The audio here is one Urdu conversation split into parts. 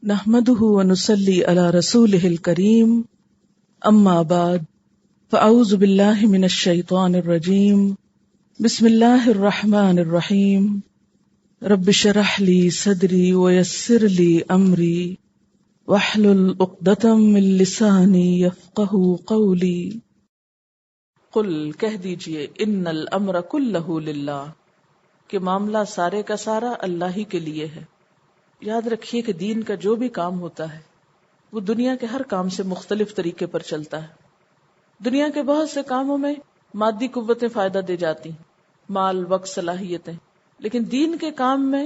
نحمده ونصلي على رسوله الكريم اما بعد فاعوذ بالله من الشيطان الرجيم بسم الله الرحمن الرحيم رب اشرح لي صدري ويسر لي امري واحلل عقدة من لساني يفقهوا قولي قل کہہ دیجئے ان الامر كله للہ کہ معاملہ سارے کا سارا اللہ ہی کے لیے ہے۔ یاد رکھیے کہ دین کا جو بھی کام ہوتا ہے وہ دنیا کے ہر کام سے مختلف طریقے پر چلتا ہے۔ دنیا کے بہت سے کاموں میں مادی قوتیں فائدہ دے جاتی ہیں، مال، وقت، صلاحیتیں، لیکن دین کے کام میں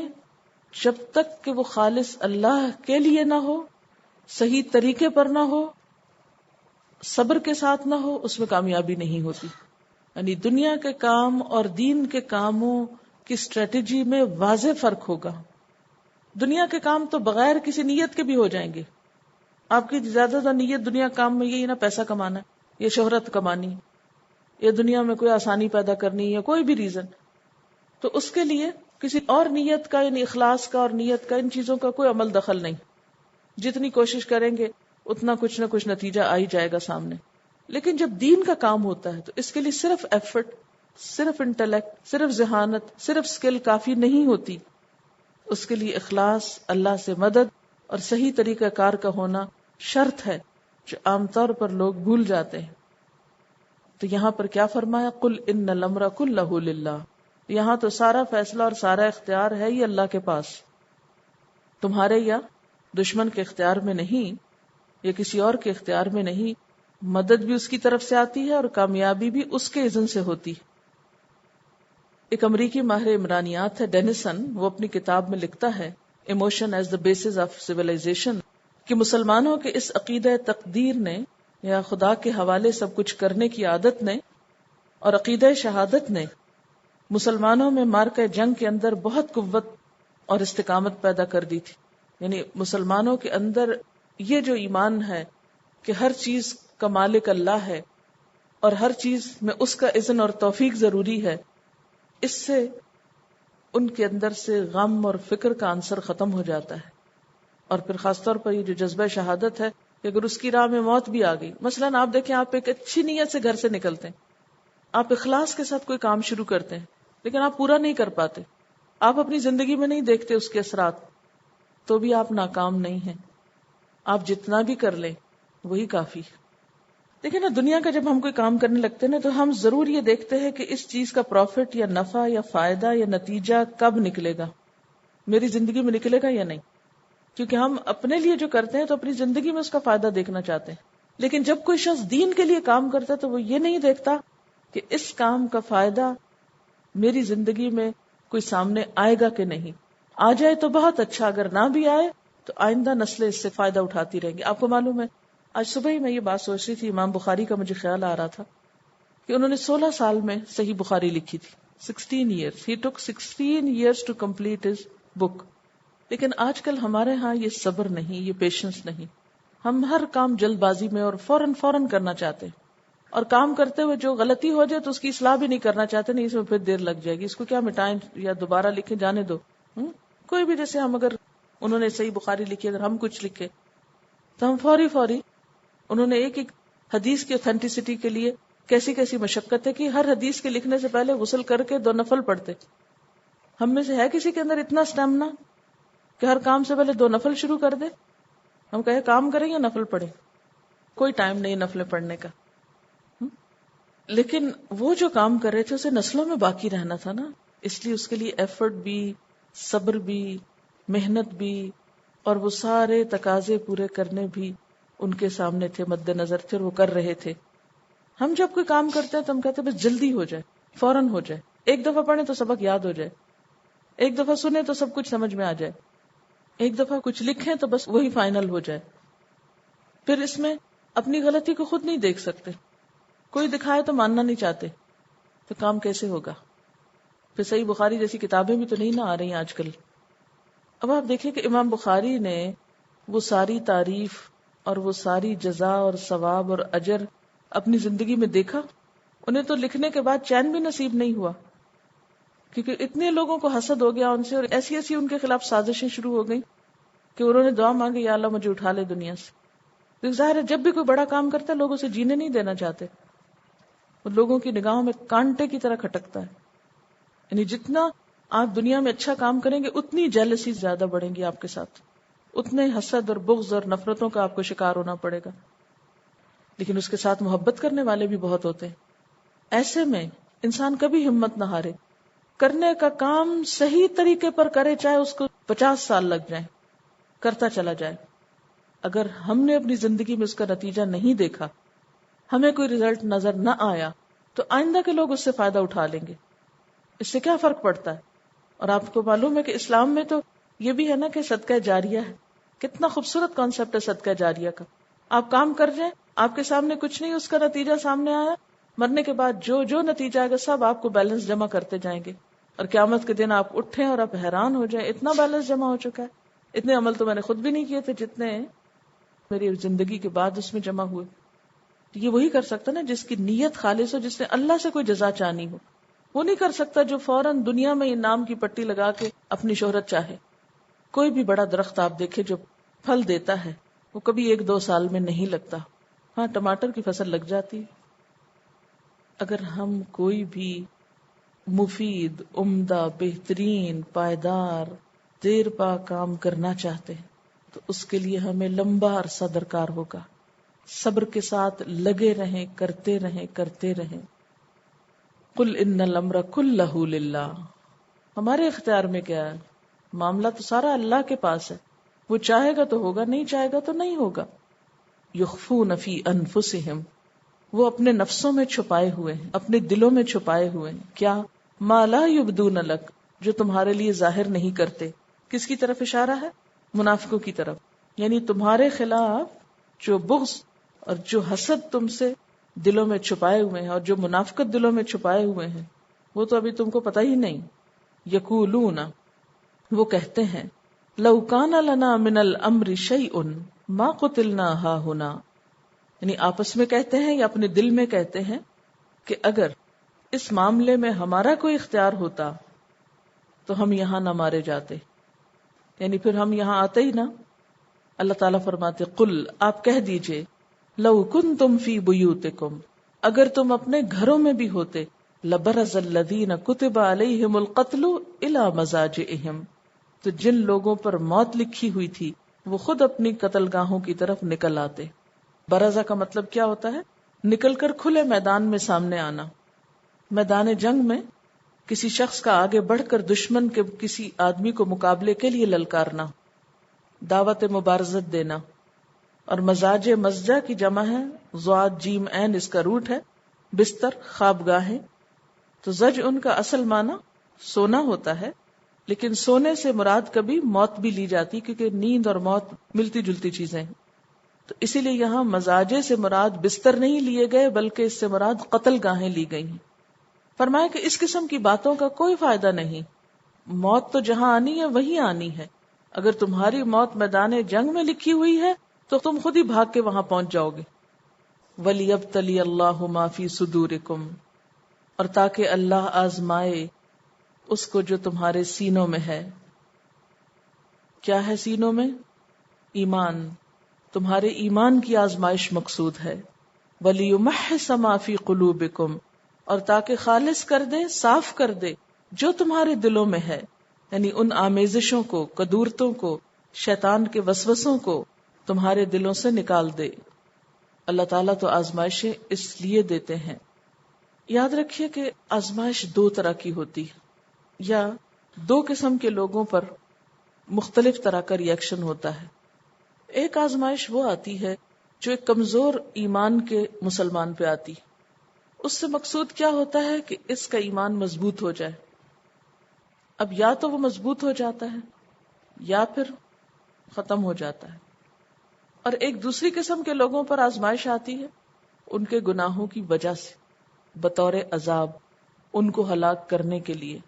جب تک کہ وہ خالص اللہ کے لیے نہ ہو، صحیح طریقے پر نہ ہو، صبر کے ساتھ نہ ہو، اس میں کامیابی نہیں ہوتی۔ یعنی دنیا کے کام اور دین کے کاموں کی اسٹریٹجی میں واضح فرق ہوگا۔ دنیا کے کام تو بغیر کسی نیت کے بھی ہو جائیں گے۔ آپ کی زیادہ تر نیت دنیا کام میں یہی نا، پیسہ کمانا ہے یا شہرت کمانی یا دنیا میں کوئی آسانی پیدا کرنی یا کوئی بھی ریزن، تو اس کے لیے کسی اور نیت کا یعنی اخلاص کا اور نیت کا ان چیزوں کا کوئی عمل دخل نہیں۔ جتنی کوشش کریں گے اتنا کچھ نہ کچھ نتیجہ آ ہی جائے گا سامنے۔ لیکن جب دین کا کام ہوتا ہے تو اس کے لیے صرف ایفرٹ، صرف انٹلیکٹ، صرف ذہانت، صرف اسکل کافی نہیں ہوتی۔ اس کے لیے اخلاص، اللہ سے مدد اور صحیح طریقہ کار کا ہونا شرط ہے، جو عام طور پر لوگ بھول جاتے ہیں۔ تو یہاں پر کیا فرمایا؟ قل ان الامر كله للہ۔ یہاں تو سارا فیصلہ اور سارا اختیار ہے ہی اللہ کے پاس، تمہارے یا دشمن کے اختیار میں نہیں، یا کسی اور کے اختیار میں نہیں۔ مدد بھی اس کی طرف سے آتی ہے اور کامیابی بھی اس کے اذن سے ہوتی ہے۔ ایک امریکی ماہر عمرانیات ہے ڈینسن، وہ اپنی کتاب میں لکھتا ہے emotion is the basis of civilisation, کہ مسلمانوں کے اس عقیدہ تقدیر نے یا خدا کے حوالے سب کچھ کرنے کی عادت نے اور عقیدہ شہادت نے مسلمانوں میں مارکہ جنگ کے اندر بہت قوت اور استقامت پیدا کر دی تھی۔ یعنی مسلمانوں کے اندر یہ جو ایمان ہے کہ ہر چیز کا مالک اللہ ہے اور ہر چیز میں اس کا اذن اور توفیق ضروری ہے، اس سے ان کے اندر سے غم اور فکر کا عنصر ختم ہو جاتا ہے۔ اور پھر خاص طور پر یہ جو جذبہ شہادت ہے کہ اگر اس کی راہ میں موت بھی آ گئی، مثلاً آپ دیکھیں، آپ ایک اچھی نیت سے گھر سے نکلتے ہیں، آپ اخلاص کے ساتھ کوئی کام شروع کرتے ہیں، لیکن آپ پورا نہیں کر پاتے، آپ اپنی زندگی میں نہیں دیکھتے اس کے اثرات، تو بھی آپ ناکام نہیں ہیں۔ آپ جتنا بھی کر لیں وہی کافی۔ دیکھیں نا، دنیا کا جب ہم کوئی کام کرنے لگتے ہیں نا، تو ہم ضرور یہ دیکھتے ہیں کہ اس چیز کا پروفٹ یا نفع یا فائدہ یا نتیجہ کب نکلے گا، میری زندگی میں نکلے گا یا نہیں، کیونکہ ہم اپنے لیے جو کرتے ہیں تو اپنی زندگی میں اس کا فائدہ دیکھنا چاہتے ہیں۔ لیکن جب کوئی شخص دین کے لیے کام کرتا ہے تو وہ یہ نہیں دیکھتا کہ اس کام کا فائدہ میری زندگی میں کوئی سامنے آئے گا کہ نہیں۔ آ جائے تو بہت اچھا، اگر نہ بھی آئے تو آئندہ نسلیں اس سے فائدہ اٹھاتی رہیں گی۔ آپ کو معلوم ہے، آج صبح ہی میں یہ بات سوچ رہی تھی، امام بخاری کا مجھے خیال آ رہا تھا کہ انہوں نے 16 سال میں صحیح بخاری لکھی تھی۔ 16 years. He took 16 years to complete his book. لیکن آج کل ہمارے ہاں یہ صبر نہیں، یہ پیشنس نہیں۔ ہم ہر کام جلد بازی میں اور فوراً کرنا چاہتے ہیں، اور کام کرتے ہوئے جو غلطی ہو جائے تو اس کی اصلاح بھی نہیں کرنا چاہتے، نہیں اس میں پھر دیر لگ جائے گی، اس کو کیا مٹائیں یا دوبارہ لکھیں، جانے دو۔ کوئی بھی، جیسے ہم اگر انہوں نے صحیح بخاری لکھی، اگر ہم کچھ لکھے تو ہم فوری انہوں نے ایک حدیث کی اوتھینٹسٹی کے لیے کیسی کیسی مشقت ہے کہ ہر حدیث کے لکھنے سے پہلے غسل کر کے 2 نفل پڑھتے۔ ہم میں سے ہے کسی کے اندر اتنا اسٹیمنا کہ ہر کام سے پہلے 2 نفل شروع کر دے؟ ہم کہیں کام کریں یا نفل پڑھیں؟ کوئی ٹائم نہیں نفلیں پڑھنے کا۔ لیکن وہ جو کام کر رہے تھے اسے نسلوں میں باقی رہنا تھا نا، اس لیے اس کے لیے ایفرٹ بھی، صبر بھی، محنت بھی، اور وہ سارے تقاضے پورے کرنے بھی ان کے سامنے تھے، مد نظر تھے، وہ کر رہے تھے۔ ہم جب کوئی کام کرتے ہیں تو ہم کہتے ہیں بس جلدی ہو جائے، فوراً ہو جائے، ایک دفعہ پڑھیں تو سبق یاد ہو جائے، ایک دفعہ سنیں تو سب کچھ سمجھ میں آ جائے، ایک دفعہ کچھ لکھیں تو بس وہی فائنل ہو جائے۔ پھر اس میں اپنی غلطی کو خود نہیں دیکھ سکتے، کوئی دکھائے تو ماننا نہیں چاہتے، تو کام کیسے ہوگا؟ پھر صحیح بخاری جیسی کتابیں بھی تو نہیں نہ آ رہی آج کل۔ اب آپ دیکھیں کہ امام بخاری نے وہ ساری تعریف اور وہ ساری جزا اور ثواب اور اجر اپنی زندگی میں دیکھا۔ انہیں تو لکھنے کے بعد چین بھی نصیب نہیں ہوا، کیونکہ اتنے لوگوں کو حسد ہو گیا ان سے، اور ایسی ان کے خلاف سازشیں شروع ہو گئیں کہ انہوں نے دعا مانگی یا اللہ مجھے اٹھا لے دنیا سے. تو ظاہر ہے جب بھی کوئی بڑا کام کرتا ہے لوگ اسے جینے نہیں دینا چاہتے، وہ لوگوں کی نگاہوں میں کانٹے کی طرح کھٹکتا ہے. یعنی جتنا آپ دنیا میں اچھا کام کریں گے اتنی جیلسی زیادہ بڑھیں گی آپ کے ساتھ، اتنے حسد اور بغض اور نفرتوں کا آپ کو شکار ہونا پڑے گا. لیکن اس کے ساتھ محبت کرنے والے بھی بہت ہوتے ہیں. ایسے میں انسان کبھی ہمت نہ ہارے، کرنے کا کام صحیح طریقے پر کرے، چاہے اس کو 50 سال لگ جائیں، کرتا چلا جائے. اگر ہم نے اپنی زندگی میں اس کا نتیجہ نہیں دیکھا، ہمیں کوئی رزلٹ نظر نہ آیا، تو آئندہ کے لوگ اس سے فائدہ اٹھا لیں گے. اس سے کیا فرق پڑتا ہے؟ اور آپ کو معلوم ہے کہ اسلام میں تو یہ بھی ہے نا کہ صدقہ جاریہ ہے. کتنا خوبصورت کانسیپٹ ہے صدقہ جاریہ کا. آپ کام کر جائیں، آپ کے سامنے کچھ نہیں، اس کا نتیجہ سامنے آیا، مرنے کے بعد جو نتیجہ آئے گا سب آپ کو بیلنس جمع کرتے جائیں گے. اور قیامت کے دن آپ اٹھیں اور آپ حیران ہو جائیں اتنا بیلنس جمع ہو چکا ہے. اتنے عمل تو میں نے خود بھی نہیں کیے تھے جتنے میری زندگی کے بعد اس میں جمع ہوئے. یہ وہی کر سکتا نا جس کی نیت خالص ہو، جس نے اللہ سے کوئی جزا چاہنی ہو. وہ نہیں کر سکتا جو فوراً دنیا میں انعام کی پٹی لگا کے اپنی شہرت چاہے. کوئی بھی بڑا درخت آپ دیکھیں جو پھل دیتا ہے وہ کبھی 1-2 سال میں نہیں لگتا. ہاں ٹماٹر کی فصل لگ جاتی. اگر ہم کوئی بھی مفید، عمدہ، بہترین، پائیدار، دیر پا کام کرنا چاہتے ہیں تو اس کے لیے ہمیں لمبا عرصہ درکار ہوگا. صبر کے ساتھ لگے رہیں، کرتے رہیں. قل ان الامر کلہ للہ. ہمارے اختیار میں کیا ہے؟ معاملہ تو سارا اللہ کے پاس ہے. وہ چاہے گا تو ہوگا، نہیں چاہے گا تو نہیں ہوگا. یخفون فی انفسہم، وہ اپنے نفسوں میں چھپائے ہوئے ہیں، اپنے دلوں میں چھپائے ہوئے ہیں. کیا؟ ما لا یبدون لک، جو تمہارے لیے ظاہر نہیں کرتے. کس کی طرف اشارہ ہے؟ منافقوں کی طرف. یعنی تمہارے خلاف جو بغض اور جو حسد تم سے دلوں میں چھپائے ہوئے ہیں اور جو منافقت دلوں میں چھپائے ہوئے ہیں وہ تو ابھی تم کو پتہ ہی نہیں. یقولون، وہ کہتے ہیں، لو کان لنا من الامر شیء ما قتلنا ہاہنا. یعنی آپس میں کہتے ہیں یا اپنے دل میں کہتے ہیں کہ اگر اس معاملے میں ہمارا کوئی اختیار ہوتا تو ہم یہاں نہ مارے جاتے، یعنی پھر ہم یہاں آتے ہی نہ. اللہ تعالیٰ فرماتے قل، آپ کہہ دیجئے، لو کنتم فی بیوتکم، اگر تم اپنے گھروں میں بھی ہوتے، لبرز الذین کتب علیہم القتل الی مضاجعہم، تو جن لوگوں پر موت لکھی ہوئی تھی وہ خود اپنی قتل گاہوں کی طرف نکل آتے. برزہ کا مطلب کیا ہوتا ہے؟ نکل کر کھلے میدان میں سامنے آنا. میدان جنگ میں کسی شخص کا آگے بڑھ کر دشمن کے کسی آدمی کو مقابلے کے لیے للکارنا، دعوت مبارزت دینا. اور مزاج، مزجہ کی جمع ہے، ضاد جیم عین اس کا روٹ ہے، بستر، خوابگاہیں. تو زج ان کا اصل معنی سونا ہوتا ہے، لیکن سونے سے مراد کبھی موت بھی لی جاتی کیونکہ نیند اور موت ملتی جلتی چیزیں ہیں. تو اسی لیے یہاں مزاجے سے مراد بستر نہیں لیے گئے بلکہ اس سے مراد قتل گاہیں لی گئی ہیں. فرمایا کہ اس قسم کی باتوں کا کوئی فائدہ نہیں. موت تو جہاں آنی ہے وہیں آنی ہے. اگر تمہاری موت میدان جنگ میں لکھی ہوئی ہے تو تم خود ہی بھاگ کے وہاں پہنچ جاؤ گے. وَلِيَبْتَلِيَ اللَّهُ مَا فِي صُدُورِكُمْ، اور تاکہ اللہ آزمائے اس کو جو تمہارے سینوں میں ہے. کیا ہے سینوں میں؟ ایمان. تمہارے ایمان کی آزمائش مقصود ہے. وَلِيُمَحِّصَ مَا فِي قُلُوبِكُمْ، اور تاکہ خالص کر دے، صاف کر دے جو تمہارے دلوں میں ہے، یعنی ان آمیزشوں کو، قدورتوں کو، شیطان کے وسوسوں کو تمہارے دلوں سے نکال دے. اللہ تعالیٰ تو آزمائشیں اس لیے دیتے ہیں. یاد رکھیے کہ آزمائش 2 طرح کی ہوتی ہے، یا 2 قسم کے لوگوں پر مختلف طرح کا ریئیکشن ہوتا ہے. ایک آزمائش وہ آتی ہے جو ایک کمزور ایمان کے مسلمان پہ آتی. اس سے مقصود کیا ہوتا ہے کہ اس کا ایمان مضبوط ہو جائے. اب یا تو وہ مضبوط ہو جاتا ہے یا پھر ختم ہو جاتا ہے. اور ایک دوسری قسم کے لوگوں پر آزمائش آتی ہے ان کے گناہوں کی وجہ سے، بطور عذاب، ان کو ہلاک کرنے کے لیے.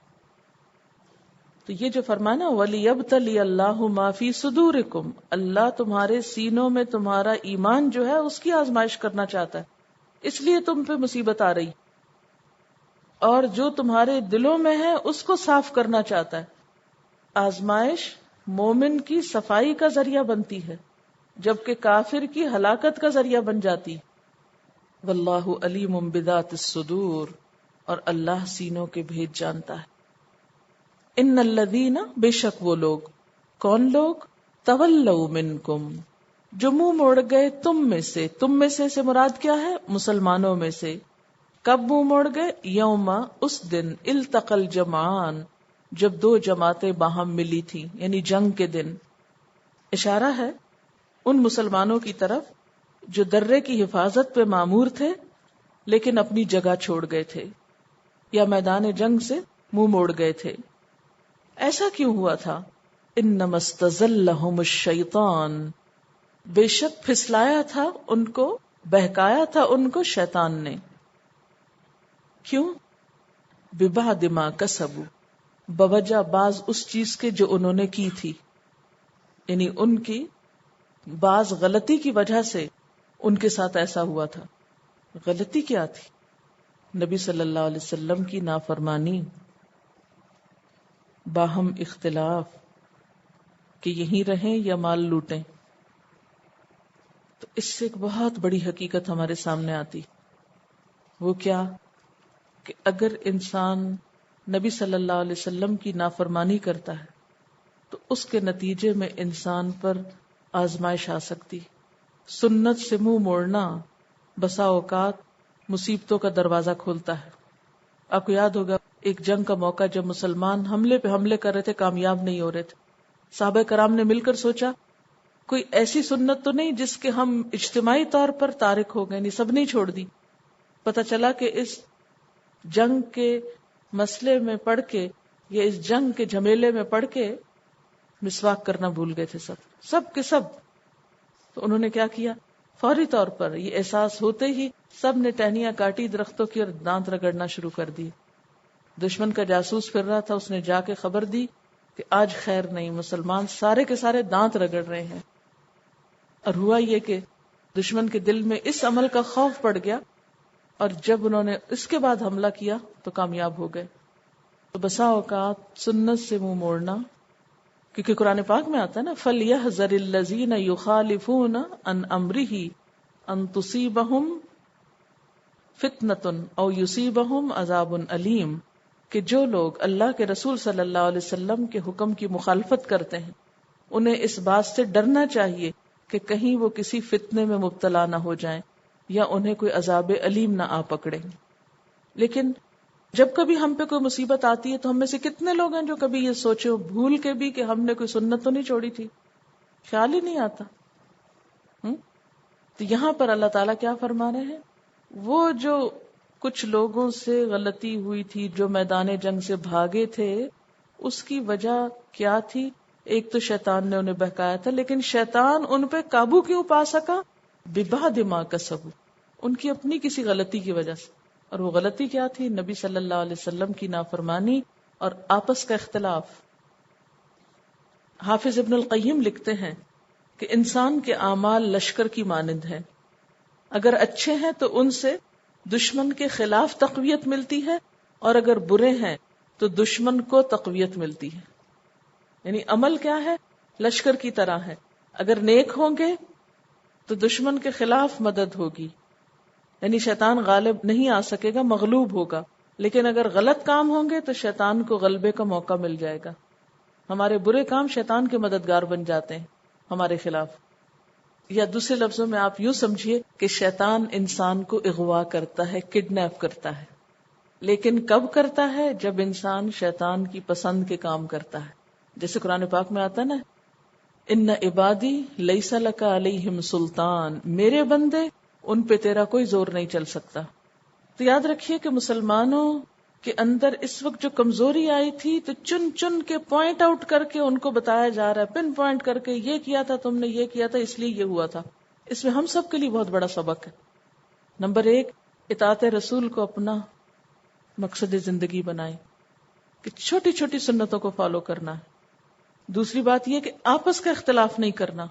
تو یہ جو فرمانا وَلِيَبْتَلِيَ اللَّهُ مَا فِي صُدُورِكُمْ، اللہ تمہارے سینوں میں تمہارا ایمان جو ہے اس کی آزمائش کرنا چاہتا ہے، اس لیے تم پہ مصیبت آ رہی. اور جو تمہارے دلوں میں ہے اس کو صاف کرنا چاہتا ہے. آزمائش مومن کی صفائی کا ذریعہ بنتی ہے جبکہ کافر کی ہلاکت کا ذریعہ بن جاتی. واللہ علیم بذات الصدور، اور اللہ سینوں کے بھید جانتا ہے. ان الذین، بے شک وہ لوگ، کون لوگ؟ تولوا منکم، جو منہ موڑ گئے تم میں سے مراد کیا ہے؟ مسلمانوں میں سے. کب منہ موڑ گئے؟ یوم، اس دن، التقى الجمعان، جب دو جماعتیں باہم ملی تھی، یعنی جنگ کے دن. اشارہ ہے ان مسلمانوں کی طرف جو درے کی حفاظت پہ مامور تھے لیکن اپنی جگہ چھوڑ گئے تھے یا میدان جنگ سے منہ موڑ گئے تھے. ایسا کیوں ہوا تھا؟ انما استزلهم الشیطان، بے شک پھسلایا تھا ان کو، بہکایا تھا ان کو شیطان نے. کیوں؟ ببعد ما کسبوا، بوجہ بعض اس چیز کے جو انہوں نے کی تھی، یعنی ان کی بعض غلطی کی وجہ سے ان کے ساتھ ایسا ہوا تھا. غلطی کیا تھی؟ نبی صلی اللہ علیہ وسلم کی نافرمانی، باہم اختلاف کہ یہیں رہیں یا مال لوٹیں. تو اس سے ایک بہت بڑی حقیقت ہمارے سامنے آتی. وہ کیا؟ کہ اگر انسان نبی صلی اللہ علیہ وسلم کی نافرمانی کرتا ہے تو اس کے نتیجے میں انسان پر آزمائش آ سکتی. سنت سے منہ موڑنا بسا اوقات مصیبتوں کا دروازہ کھولتا ہے. آپ کو یاد ہوگا ایک جنگ کا موقع جب مسلمان حملے پہ حملے کر رہے تھے، کامیاب نہیں ہو رہے تھے. صحابہ کرام نے مل کر سوچا کوئی ایسی سنت تو نہیں جس کے ہم اجتماعی طور پر تارک ہو گئے، نہیں سب نے چھوڑ دی. پتہ چلا کہ اس جنگ کے مسئلے میں پڑھ کے یا اس جنگ کے جھمیلے میں پڑھ کے مسواک کرنا بھول گئے تھے سب کے سب. تو انہوں نے کیا کیا؟ فوری طور پر یہ احساس ہوتے ہی سب نے ٹہنیاں کاٹی درختوں کی اور دانت رگڑنا شروع کر دی. دشمن کا جاسوس پھر رہا تھا، اس نے جا کے خبر دی کہ آج خیر نہیں، مسلمان سارے کے سارے دانت رگڑ رہے ہیں. اور ہوا یہ کہ دشمن کے دل میں اس عمل کا خوف پڑ گیا اور جب انہوں نے اس کے بعد حملہ کیا تو کامیاب ہو گئے. تو بسا اوقات سنت سے منہ موڑنا، کیونکہ قرآن پاک میں آتا ہے نا فَلْيَحْذَرِ الَّذِينَ يُخَالِفُونَ عَنْ أَمْرِهِ أَن تُصِيبَهُمْ فِتْنَةٌ أَوْ يُصِيبَهُمْ عَذَابٌ أَلِيمٌ، کہ جو لوگ اللہ کے رسول صلی اللہ علیہ وسلم کے حکم کی مخالفت کرتے ہیں انہیں اس بات سے ڈرنا چاہیے کہ کہیں وہ کسی فتنے میں مبتلا نہ ہو جائیں یا انہیں کوئی عذاب علیم نہ آ پکڑے. لیکن جب کبھی ہم پہ کوئی مصیبت آتی ہے تو ہم میں سے کتنے لوگ ہیں جو کبھی یہ سوچے بھول کے بھی کہ ہم نے کوئی سنت تو نہیں چھوڑی تھی، خیال ہی نہیں آتا. تو یہاں پر اللہ تعالیٰ کیا فرما رہے ہیں؟ وہ جو کچھ لوگوں سے غلطی ہوئی تھی، جو میدان جنگ سے بھاگے تھے، اس کی وجہ کیا تھی؟ ایک تو شیطان نے انہیں بہکایا تھا، لیکن شیطان ان پہ قابو کیوں پا سکا؟ بِبَعْدِ مَا كَسَبُوا، ان کی اپنی کسی غلطی کی وجہ سے. اور وہ غلطی کیا تھی؟ نبی صلی اللہ علیہ وسلم کی نافرمانی اور آپس کا اختلاف. حافظ ابن القیم لکھتے ہیں کہ انسان کے اعمال لشکر کی مانند ہیں، اگر اچھے ہیں تو ان سے دشمن کے خلاف تقویت ملتی ہے اور اگر برے ہیں تو دشمن کو تقویت ملتی ہے. یعنی عمل کیا ہے؟ لشکر کی طرح ہے. اگر نیک ہوں گے تو دشمن کے خلاف مدد ہوگی، یعنی شیطان غالب نہیں آ سکے گا، مغلوب ہوگا. لیکن اگر غلط کام ہوں گے تو شیطان کو غلبے کا موقع مل جائے گا. ہمارے برے کام شیطان کے مددگار بن جاتے ہیں ہمارے خلاف. یا دوسرے لفظوں میں آپ یوں سمجھیے کہ شیطان انسان کو اغوا کرتا ہے، کڈنیپ کرتا ہے. لیکن کب کرتا ہے؟ جب انسان شیطان کی پسند کے کام کرتا ہے. جیسے قرآن پاک میں آتا نا ان عبادی لیس لک علیہم سلطان، میرے بندے ان پہ تیرا کوئی زور نہیں چل سکتا. تو یاد رکھیے کہ مسلمانوں کے اندر اس وقت جو کمزوری آئی تھی تو چن چن کے پوائنٹ آؤٹ کر کے ان کو بتایا جا رہا ہے، پن پوائنٹ کر کے یہ کیا تھا تم نے، یہ کیا تھا اس لیے یہ ہوا تھا. اس میں ہم سب کے لیے بہت بڑا سبق ہے. نمبر 1، اطاعت رسول کو اپنا مقصد زندگی بنائے کہ چھوٹی چھوٹی سنتوں کو فالو کرنا ہے. دوسری بات یہ کہ آپس کا اختلاف نہیں کرنا.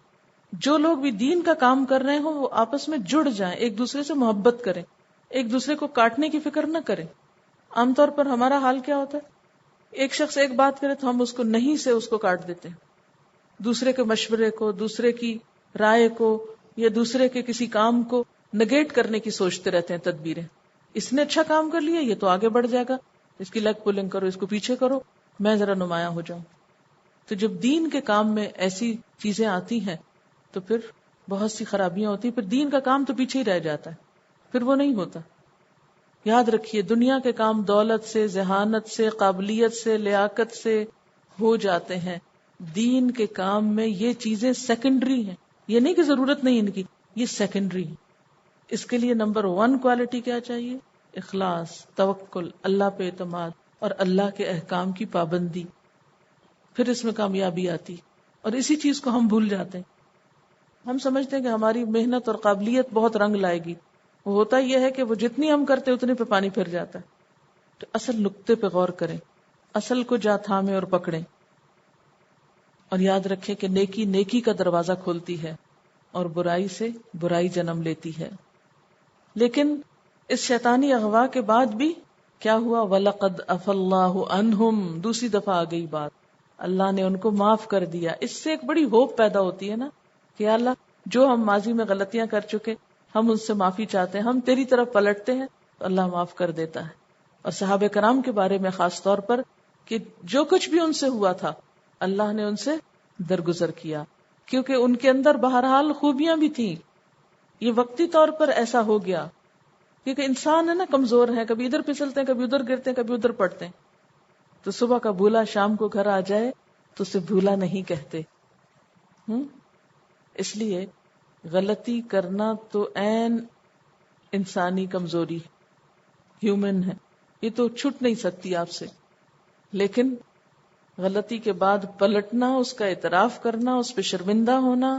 جو لوگ بھی دین کا کام کر رہے ہوں وہ آپس میں جڑ جائیں، ایک دوسرے سے محبت کریں، ایک دوسرے کو کاٹنے کی فکر نہ کریں. عام طور پر ہمارا حال کیا ہوتا ہے؟ ایک شخص ایک بات کرے تو ہم اس کو نہیں سے اس کو کاٹ دیتے ہیں. دوسرے کے مشورے کو، دوسرے کی رائے کو یا دوسرے کے کسی کام کو نگیٹ کرنے کی سوچتے رہتے ہیں تدبیریں. اس نے اچھا کام کر لیا، یہ تو آگے بڑھ جائے گا، اس کی لیگ پولنگ کرو، اس کو پیچھے کرو، میں ذرا نمایاں ہو جاؤں. تو جب دین کے کام میں ایسی چیزیں آتی ہیں تو پھر بہت سی خرابیاں ہوتی ہیں، پھر دین کا کام تو پیچھے ہی رہ جاتا ہے، پھر وہ نہیں ہوتا. یاد رکھیے دنیا کے کام دولت سے، ذہانت سے، قابلیت سے، لیاقت سے ہو جاتے ہیں. دین کے کام میں یہ چیزیں سیکنڈری ہیں. یہ نہیں کہ ضرورت نہیں ان کی، یہ سیکنڈری ہیں. اس کے لیے نمبر 1 کوالٹی کیا چاہیے؟ اخلاص، توکل، اللہ پہ اعتماد اور اللہ کے احکام کی پابندی. پھر اس میں کامیابی آتی. اور اسی چیز کو ہم بھول جاتے ہیں. ہم سمجھتے ہیں کہ ہماری محنت اور قابلیت بہت رنگ لائے گی. وہ ہوتا یہ ہے کہ وہ جتنی ہم کرتے اتنے پہ پانی پھر جاتا ہے. تو اصل نقطے پہ غور کریں، اصل کو جا تھامیں اور پکڑیں. اور یاد رکھیں کہ نیکی نیکی کا دروازہ کھولتی ہے اور برائی سے برائی جنم لیتی ہے. لیکن اس شیطانی اغوا کے بعد بھی کیا ہوا؟ وَلَقَدْ عَفَا اللَّهُ عَنْهُمْ. دوسری دفعہ آ گئی بات، اللہ نے ان کو معاف کر دیا. اس سے ایک بڑی ہوپ پیدا ہوتی ہے نا کہ اللہ جو ہم ماضی میں غلطیاں کر چکے ہم ان سے معافی چاہتے ہیں، ہم تیری طرف پلٹتے ہیں تو اللہ معاف کر دیتا ہے. اور صحابہ کرام کے بارے میں خاص طور پر کہ جو کچھ بھی ان سے ہوا تھا اللہ نے ان سے درگزر کیا، کیونکہ ان کے اندر بہرحال خوبیاں بھی تھیں. یہ وقتی طور پر ایسا ہو گیا کیونکہ انسان ہے نا، کمزور ہے، کبھی ادھر پھسلتے ہیں، کبھی ادھر گرتے ہیں، کبھی ادھر پڑتے ہیں. تو صبح کا بھولا شام کو گھر آ جائے تو اسے بھولا نہیں کہتے. اس لیے غلطی کرنا تو عین انسانی کمزوری، ہیومن ہے، یہ تو چھٹ نہیں سکتی آپ سے. لیکن غلطی کے بعد پلٹنا، اس کا اعتراف کرنا، اس پہ شرمندہ ہونا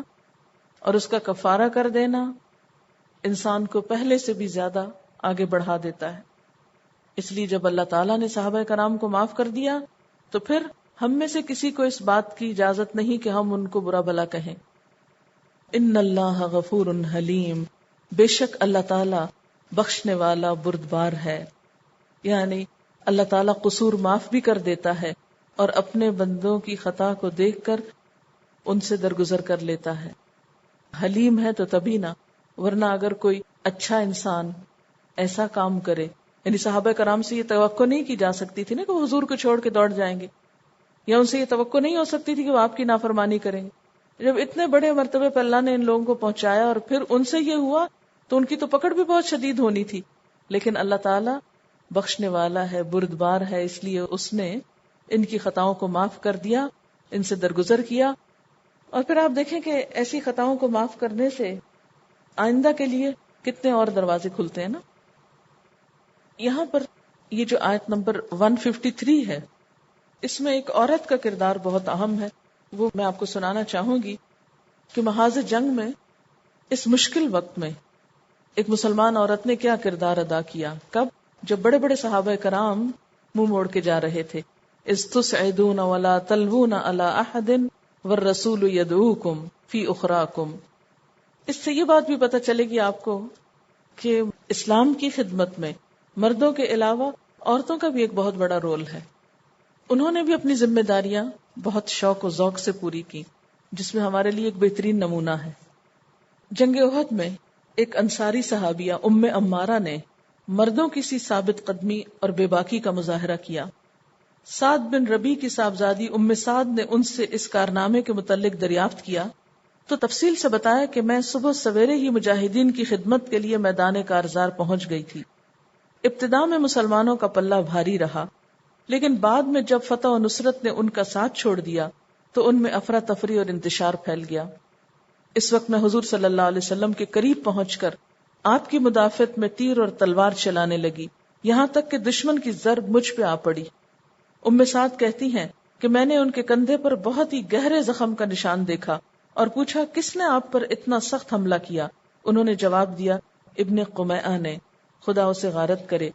اور اس کا کفارہ کر دینا انسان کو پہلے سے بھی زیادہ آگے بڑھا دیتا ہے. اس لیے جب اللہ تعالیٰ نے صحابہ کرام کو معاف کر دیا تو پھر ہم میں سے کسی کو اس بات کی اجازت نہیں کہ ہم ان کو برا بھلا کہیں. ان اللہ غفور حلیم، بے شک اللہ تعالیٰ بخشنے والا بردبار ہے. یعنی اللہ تعالیٰ قصور معاف بھی کر دیتا ہے اور اپنے بندوں کی خطا کو دیکھ کر ان سے درگزر کر لیتا ہے. حلیم ہے تو تبھی نہ، ورنہ اگر کوئی اچھا انسان ایسا کام کرے، یعنی صحابہ کرام سے یہ توقع نہیں کی جا سکتی تھی نا کہ وہ حضور کو چھوڑ کے دوڑ جائیں گے، یا ان سے یہ توقع نہیں ہو سکتی تھی کہ وہ آپ کی نافرمانی کریں گے. جب اتنے بڑے مرتبے پر اللہ نے ان لوگوں کو پہنچایا اور پھر ان سے یہ ہوا تو ان کی تو پکڑ بھی بہت شدید ہونی تھی. لیکن اللہ تعالیٰ بخشنے والا ہے، بردبار ہے، اس لیے اس نے ان کی خطاؤں کو معاف کر دیا، ان سے درگزر کیا. اور پھر آپ دیکھیں کہ ایسی خطاؤں کو معاف کرنے سے آئندہ کے لیے کتنے اور دروازے کھلتے ہیں نا. یہاں پر یہ جو آیت نمبر 153 ہے، اس میں ایک عورت کا کردار بہت اہم ہے. وہ میں آپ کو سنانا چاہوں گی کہ محاذ جنگ میں اس مشکل وقت میں ایک مسلمان عورت نے کیا کردار ادا کیا. کب؟ جب بڑے بڑے صحابہ کرام منہ موڑ کے جا رہے تھے. اذ تسعدون ولا تلوون علی احد والرسول یدعوکم فی اخراکم. اس سے یہ بات بھی پتہ چلے گی آپ کو کہ اسلام کی خدمت میں مردوں کے علاوہ عورتوں کا بھی ایک بہت بڑا رول ہے. انہوں نے بھی اپنی ذمہ داریاں بہت شوق و ذوق سے پوری کی، جس میں ہمارے لیے ایک بہترین نمونہ ہے. جنگ احد میں ایک انصاری صحابیہ ام عمارہ نے مردوں کی سی ثابت قدمی اور بے باکی کا مظاہرہ کیا. سعد بن ربیع کی صاحبزادی ام سعد نے ان سے اس کارنامے کے متعلق دریافت کیا تو تفصیل سے بتایا کہ میں صبح سویرے ہی مجاہدین کی خدمت کے لیے میدان کارزار پہنچ گئی تھی. ابتدا میں مسلمانوں کا پلہ بھاری رہا، لیکن بعد میں جب فتح و نصرت نے ان کا ساتھ چھوڑ دیا تو ان میں افراتفری اور انتشار پھیل گیا. اس وقت میں حضور صلی اللہ علیہ وسلم کے قریب پہنچ کر آپ کی مدافعت میں تیر اور تلوار چلانے لگی، یہاں تک کہ دشمن کی ضرب مجھ پہ آ پڑی. ام سعد کہتی ہیں کہ میں نے ان کے کندھے پر بہت ہی گہرے زخم کا نشان دیکھا اور پوچھا کس نے آپ پر اتنا سخت حملہ کیا؟ انہوں نے جواب دیا ابن قمیعہ نے، خدا اسے غارت کرے.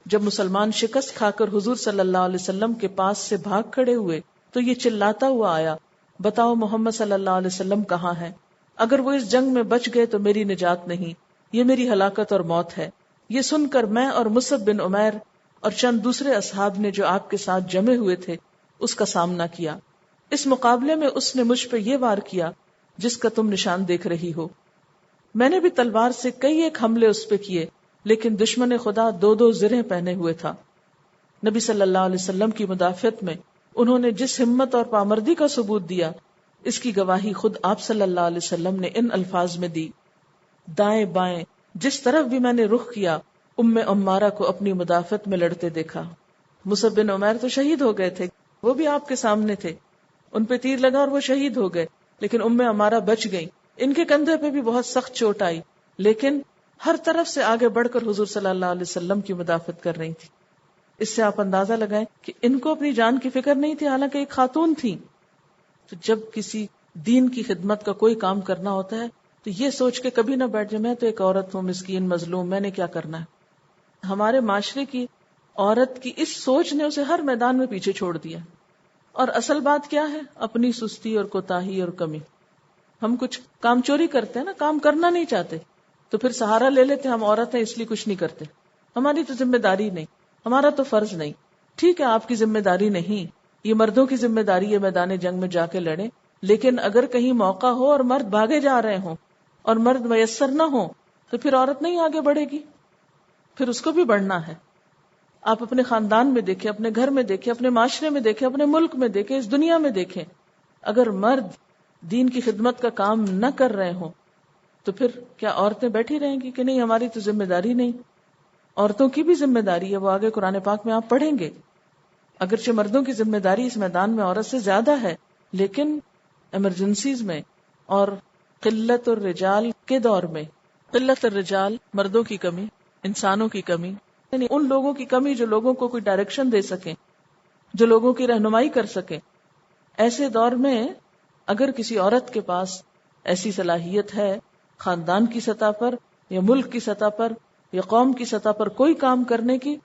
جب مسلمان شکست کھا کر حضور صلی اللہ علیہ وسلم کے پاس سے بھاگ کھڑے ہوئے تو یہ چلاتا ہوا آیا، بتاؤ محمد صلی اللہ علیہ وسلم کہاں ہے؟ اگر وہ اس جنگ میں بچ گئے تو میری نجات نہیں، یہ میری ہلاکت اور موت ہے. یہ سن کر میں اور مصعب بن عمیر اور چند دوسرے اصحاب نے جو آپ کے ساتھ جمے ہوئے تھے اس کا سامنا کیا. اس مقابلے میں اس نے مجھ پہ یہ وار کیا جس کا تم نشان دیکھ رہی ہو. میں نے بھی تلوار سے کئی ایک حملے اس پہ کیے، لیکن دشمن خدا 2 زرہیں پہنے ہوئے تھا. نبی صلی اللہ علیہ وسلم کی مدافعت میں انہوں نے جس ہمت اور پامردی کا ثبوت دیا، اس کی گواہی خود آپ صلی اللہ علیہ وسلم نے ان الفاظ میں دی: دائیں بائیں جس طرف بھی میں نے رخ کیا، عمارہ کو اپنی مدافعت میں لڑتے دیکھا. مصعب بن عمیر تو شہید ہو گئے تھے، وہ بھی آپ کے سامنے تھے، ان پہ تیر لگا اور وہ شہید ہو گئے، لیکن عمارہ بچ گئی. ان کے کندھے پہ بھی بہت سخت چوٹ آئی، لیکن ہر طرف سے آگے بڑھ کر حضور صلی اللہ علیہ وسلم کی مدافعت کر رہی تھی. اس سے آپ اندازہ لگائیں کہ ان کو اپنی جان کی فکر نہیں تھی، حالانکہ ایک خاتون تھی. تو جب کسی دین کی خدمت کا کوئی کام کرنا ہوتا ہے تو یہ سوچ کے کبھی نہ بیٹھ جائے میں تو ایک عورت ہوں، مسکین مظلوم، میں نے کیا کرنا ہے. ہمارے معاشرے کی عورت کی اس سوچ نے اسے ہر میدان میں پیچھے چھوڑ دیا. اور اصل بات کیا ہے؟ اپنی سستی اور کوتاہی اور کمی. ہم کچھ کام چوری کرتے ہیں نا، کام کرنا نہیں چاہتے تو پھر سہارا لے لیتے، ہم عورت ہیں اس لیے کچھ نہیں کرتے، ہماری تو ذمہ داری نہیں، ہمارا تو فرض نہیں. ٹھیک ہے، آپ کی ذمہ داری نہیں، یہ مردوں کی ذمہ داری ہے میدان جنگ میں جا کے لڑیں. لیکن اگر کہیں موقع ہو اور مرد بھاگے جا رہے ہوں اور مرد میسر نہ ہو تو پھر عورت نہیں آگے بڑھے گی، پھر اس کو بھی بڑھنا ہے. آپ اپنے خاندان میں دیکھیں، اپنے گھر میں دیکھیں، اپنے معاشرے میں دیکھیں، اپنے ملک میں دیکھیں، اس دنیا میں دیکھیں. اگر مرد دین کی خدمت کا کام نہ کر رہے ہوں تو پھر کیا عورتیں بیٹھی رہیں گی کہ نہیں ہماری تو ذمہ داری نہیں؟ عورتوں کی بھی ذمہ داری ہے، وہ آگے قرآن پاک میں آپ پڑھیں گے. اگرچہ مردوں کی ذمہ داری اس میدان میں عورت سے زیادہ ہے، لیکن ایمرجنسیز میں اور قلت الرجال کے دور میں، قلت الرجال مردوں کی کمی، انسانوں کی کمی، یعنی ان لوگوں کی کمی جو لوگوں کو کوئی ڈائریکشن دے سکیں، جو لوگوں کی رہنمائی کر سکیں، ایسے دور میں اگر کسی عورت کے پاس ایسی صلاحیت ہے خاندان کی سطح پر یا ملک کی سطح پر یا قوم کی سطح پر کوئی کام کرنے کی،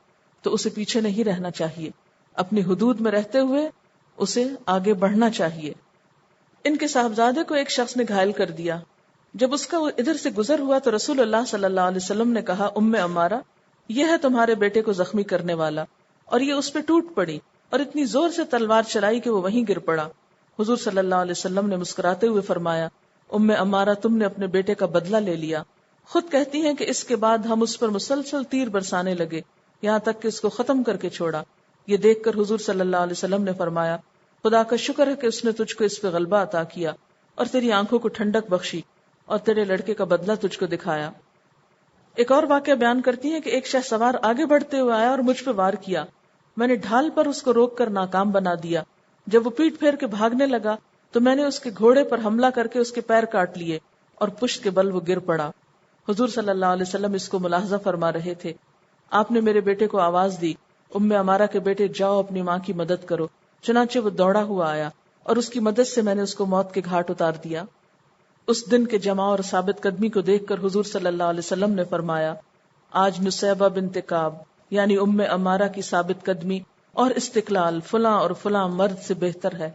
تو اسے پیچھے نہیں رہنا چاہیے، اپنی حدود میں رہتے ہوئے اسے آگے بڑھنا چاہیے. ان کے صاحبزادے کو ایک شخص نے گھائل کر دیا. جب اس کا ادھر سے گزر ہوا تو رسول اللہ صلی اللہ علیہ وسلم نے کہا: عمارہ، یہ ہے تمہارے بیٹے کو زخمی کرنے والا. اور یہ اس پہ ٹوٹ پڑی اور اتنی زور سے تلوار چلائی کہ وہ وہیں گر پڑا. حضور صلی اللہ علیہ وسلم نے مسکراتے ہوئے فرمایا: عمارہ، تم نے اپنے بیٹے کا بدلہ لے لیا. خود کہتی ہیں کہ اس کے بعد ہم اس پر مسلسل تیر برسانے لگے یہاں تک کہ اس کو ختم کر کے چھوڑا. یہ دیکھ کر حضور صلی اللہ علیہ وسلم نے فرمایا: خدا کا شکر ہے کہ اس نے تجھ کو اس پہ غلبہ عطا کیا اور تیری آنکھوں کو ٹھنڈک بخشی اور تیرے لڑکے کا بدلہ تجھ کو دکھایا. ایک اور واقعہ بیان کرتی ہے کہ ایک شہ سوار آگے بڑھتے ہوئے آیا اور مجھ پہ وار کیا. میں نے ڈھال پر اس کو روک کر ناکام بنا دیا. جب وہ پیٹ پھیر کے بھاگنے لگا تو میں نے اس کے گھوڑے پر حملہ کر کے اس کے پیر کاٹ لیے اور پشت کے بل وہ گر پڑا. حضور صلی اللہ علیہ وسلم اس کو ملاحظہ فرما رہے تھے. آپ نے میرے بیٹے کو آواز دی: عمارہ کے بیٹے، جاؤ اپنی ماں کی مدد کرو. چنانچہ وہ دوڑا ہوا آیا اور اس کی مدد سے میں نے اس کو موت کے گھاٹ اتار دیا. اس دن کے جمع اور ثابت قدمی کو دیکھ کر حضور صلی اللہ علیہ وسلم نے فرمایا: آج نصیبہ بنت کعب یعنی عمارہ کی ثابت قدمی اور استقلال فلاں اور فلاں مرد سے بہتر ہے.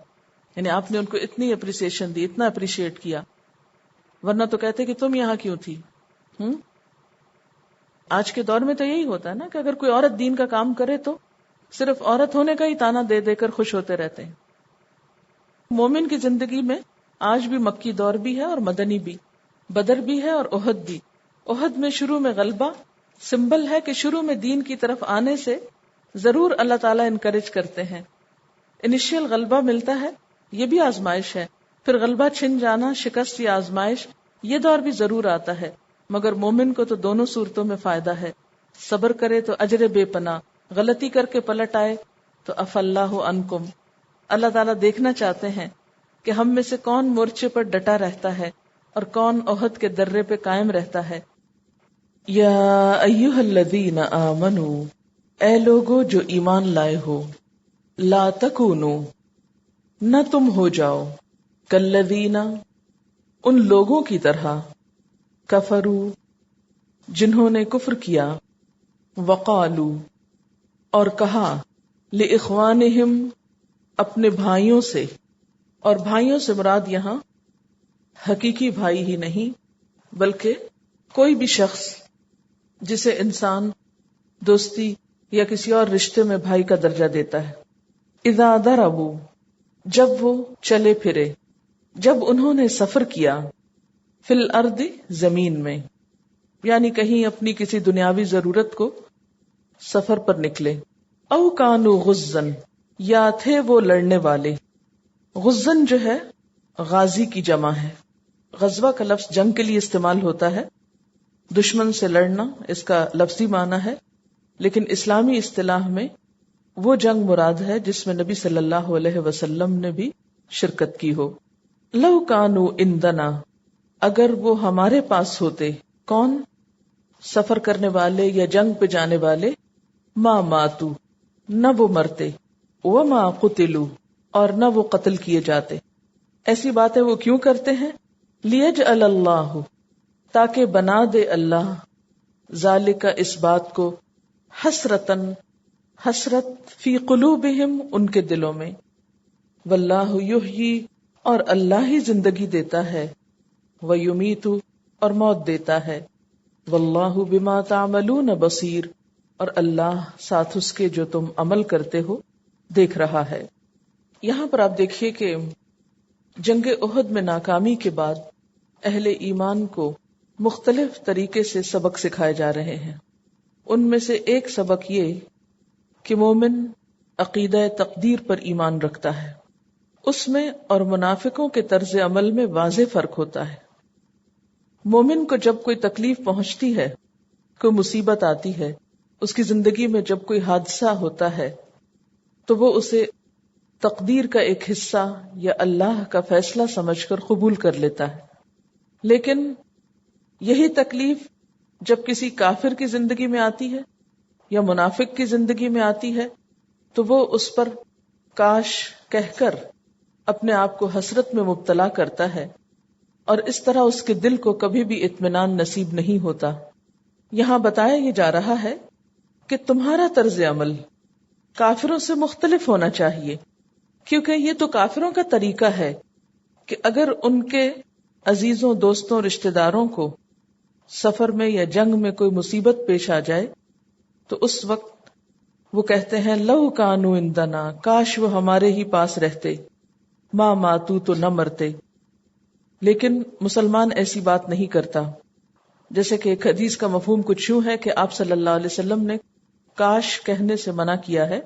یعنی آپ نے ان کو اتنی اپریسیشن دی، اتنا اپریشیٹ کیا، ورنہ تو کہتے کہ تم یہاں کیوں تھی. آج کے دور میں تو یہی ہوتا ہے نا کہ اگر کوئی عورت دین کا کام کرے تو صرف عورت ہونے کا ہی تانا دے دے کر خوش ہوتے رہتے ہیں. مومن کی زندگی میں آج بھی مکی دور بھی ہے اور مدنی بھی، بدر بھی ہے اور احد بھی. احد میں شروع میں غلبہ سمبل ہے کہ شروع میں دین کی طرف آنے سے ضرور اللہ تعالیٰ انکریج کرتے ہیں. انیشیل غلبہ ملتا ہے، یہ بھی آزمائش ہے. پھر غلبہ چھن جانا، شکست یا آزمائش، یہ دور بھی ضرور آتا ہے. مگر مومن کو تو دونوں صورتوں میں فائدہ ہے. صبر کرے تو اجر بے پناہ، غلطی کر کے پلٹ آئے تو عفا اللہ عنکم. اللہ تعالیٰ دیکھنا چاہتے ہیں کہ ہم میں سے کون مورچے پر ڈٹا رہتا ہے اور کون احد کے درے پہ قائم رہتا ہے. یا ایھا الذین آمنوا، اے لوگو جو ایمان لائے ہو، لا تکونوا، نہ تم ہو جاؤ، کالذین، ان لوگوں کی طرح، کفروا، جنہوں نے کفر کیا، وقالوا، اور کہا، لإخوانہم، اپنے بھائیوں سے. اور بھائیوں سے مراد یہاں حقیقی بھائی ہی نہیں بلکہ کوئی بھی شخص جسے انسان دوستی یا کسی اور رشتے میں بھائی کا درجہ دیتا ہے. اذا ضربوا، جب وہ چلے پھرے، جب انہوں نے سفر کیا، فی الارض زمین میں، یعنی کہیں اپنی کسی دنیاوی ضرورت کو سفر پر نکلے، او کانوا غزن، یا تھے وہ لڑنے والے. غزن جو ہے غازی کی جمع ہے. غزوہ کا لفظ جنگ کے لیے استعمال ہوتا ہے، دشمن سے لڑنا اس کا لفظی معنی ہے، لیکن اسلامی اصطلاح میں وہ جنگ مراد ہے جس میں نبی صلی اللہ علیہ وسلم نے بھی شرکت کی ہو. لو کانوا عندنا، اگر وہ ہمارے پاس ہوتے. کون؟ سفر کرنے والے یا جنگ پہ جانے والے. ما ماتو، نہ وہ مرتے. وما قتلوا، اور نہ وہ قتل کیے جاتے. ایسی باتیں وہ کیوں کرتے ہیں؟ لیجعل اللہ، تاکہ بنا دے اللہ، ذالک اس بات کو، حسرتن، حسرت، فی قلوبہم ان کے دلوں میں. واللہ یحیی، اور اللہ ہی زندگی دیتا ہے، ویمیت، اور موت دیتا ہے. واللہ بما تعملون بصیر، اور اللہ ساتھ اس کے جو تم عمل کرتے ہو دیکھ رہا ہے. یہاں پر آپ دیکھیے کہ جنگ احد میں ناکامی کے بعد اہل ایمان کو مختلف طریقے سے سبق سکھائے جا رہے ہیں. ان میں سے ایک سبق یہ کہ مومن عقیدہ تقدیر پر ایمان رکھتا ہے. اس میں اور منافقوں کے طرز عمل میں واضح فرق ہوتا ہے. مومن کو جب کوئی تکلیف پہنچتی ہے، کوئی مصیبت آتی ہے، اس کی زندگی میں جب کوئی حادثہ ہوتا ہے تو وہ اسے تقدیر کا ایک حصہ یا اللہ کا فیصلہ سمجھ کر قبول کر لیتا ہے. لیکن یہی تکلیف جب کسی کافر کی زندگی میں آتی ہے یا منافق کی زندگی میں آتی ہے تو وہ اس پر کاش کہہ کر اپنے آپ کو حسرت میں مبتلا کرتا ہے، اور اس طرح اس کے دل کو کبھی بھی اطمینان نصیب نہیں ہوتا. یہاں بتایا یہ جا رہا ہے کہ تمہارا طرز عمل کافروں سے مختلف ہونا چاہیے، کیونکہ یہ تو کافروں کا طریقہ ہے کہ اگر ان کے عزیزوں، دوستوں، رشتہ داروں کو سفر میں یا جنگ میں کوئی مصیبت پیش آ جائے تو اس وقت وہ کہتے ہیں لو کانوا عندنا، کاش وہ ہمارے ہی پاس رہتے، ما ماتو، تو نہ مرتے. لیکن مسلمان ایسی بات نہیں کرتا. جیسے کہ ایک حدیث کا مفہوم کچھ یوں ہے کہ آپ صلی اللہ علیہ وسلم نے کاش کہنے سے منع کیا ہے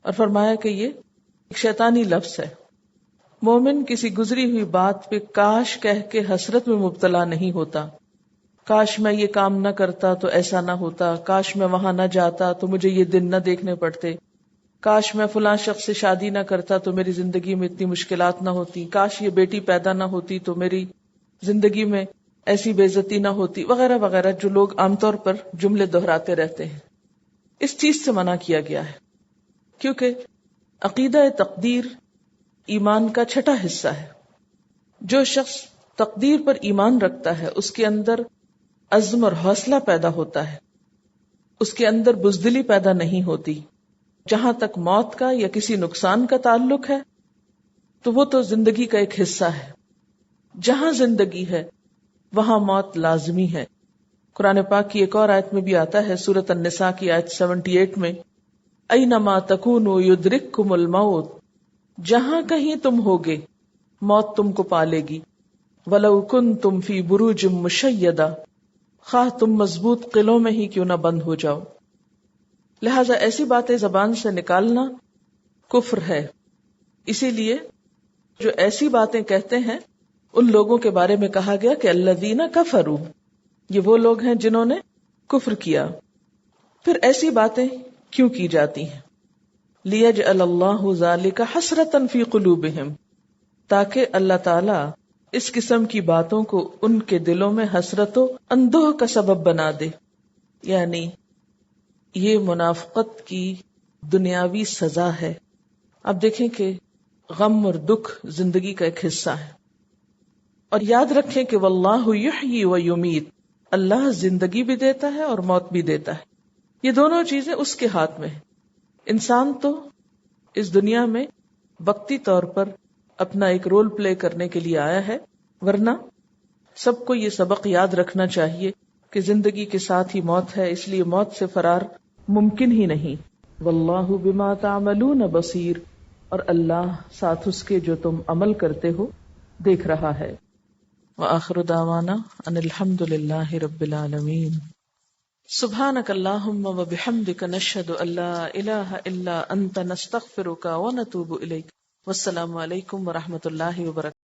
اور فرمایا کہ یہ ایک شیطانی لفظ ہے. مومن کسی گزری ہوئی بات پہ کاش کہہ کے حسرت میں مبتلا نہیں ہوتا. کاش میں یہ کام نہ کرتا تو ایسا نہ ہوتا، کاش میں وہاں نہ جاتا تو مجھے یہ دن نہ دیکھنے پڑتے، کاش میں فلاں شخص سے شادی نہ کرتا تو میری زندگی میں اتنی مشکلات نہ ہوتی، کاش یہ بیٹی پیدا نہ ہوتی تو میری زندگی میں ایسی بے عزتی نہ ہوتی، وغیرہ وغیرہ، جو لوگ عام طور پر جملے دہراتے رہتے ہیں. اس چیز سے منع کیا گیا ہے کیونکہ عقیدہ تقدیر ایمان کا چھٹا حصہ ہے. جو شخص تقدیر پر ایمان رکھتا ہے اس کے اندر عزم اور حوصلہ پیدا ہوتا ہے، اس کے اندر بزدلی پیدا نہیں ہوتی. جہاں تک موت کا یا کسی نقصان کا تعلق ہے تو وہ تو زندگی کا ایک حصہ ہے. جہاں زندگی ہے وہاں موت لازمی ہے. قرآن پاک کی ایک اور آیت میں بھی آتا ہے، سورۃ النساء کی آیت 78 میں، اینما تکونوا یدرککم الموت، جہاں کہیں تم ہوگے موت تم کو پالے گی. ولو کنتم فی بروج مشیدہ، خواہ تم مضبوط قلعوں میں ہی کیوں نہ بند ہو جاؤ. لہذا ایسی باتیں زبان سے نکالنا کفر ہے. اسی لیے جو ایسی باتیں کہتے ہیں ان لوگوں کے بارے میں کہا گیا کہ الذین کفروا، یہ وہ لوگ ہیں جنہوں نے کفر کیا. پھر ایسی باتیں کیوں کی جاتی ہیں؟ لیجعل اللہ ذالک حسرۃ فی قلوبہم، تاکہ اللہ تعالی اس قسم کی باتوں کو ان کے دلوں میں حسرت و اندوہ کا سبب بنا دے. یعنی یہ منافقت کی دنیاوی سزا ہے. اب دیکھیں کہ غم اور دکھ زندگی کا ایک حصہ ہے، اور یاد رکھیں کہ واللہ یحیی و یمیت، اللہ زندگی بھی دیتا ہے اور موت بھی دیتا ہے. یہ دونوں چیزیں اس کے ہاتھ میں ہیں. انسان تو اس دنیا میں وقتی طور پر اپنا ایک رول پلے کرنے کے لیے آیا ہے، ورنہ سب کو یہ سبق یاد رکھنا چاہیے کہ زندگی کے ساتھ ہی موت ہے، اس لیے موت سے فرار ممکن ہی نہیں. واللہ بما تعملون بصیر، اور اللہ ساتھ اس کے جو تم عمل کرتے ہو دیکھ رہا ہے۔ وآخر دعوانا ان الحمد للہ رب العالمین۔ سبحانک اللہم وبحمدک نشہد ان لا الہ الا انت نستغفرک ونتوب الیک۔ والسلام علیکم ورحمۃ اللہ وبرکاتہ۔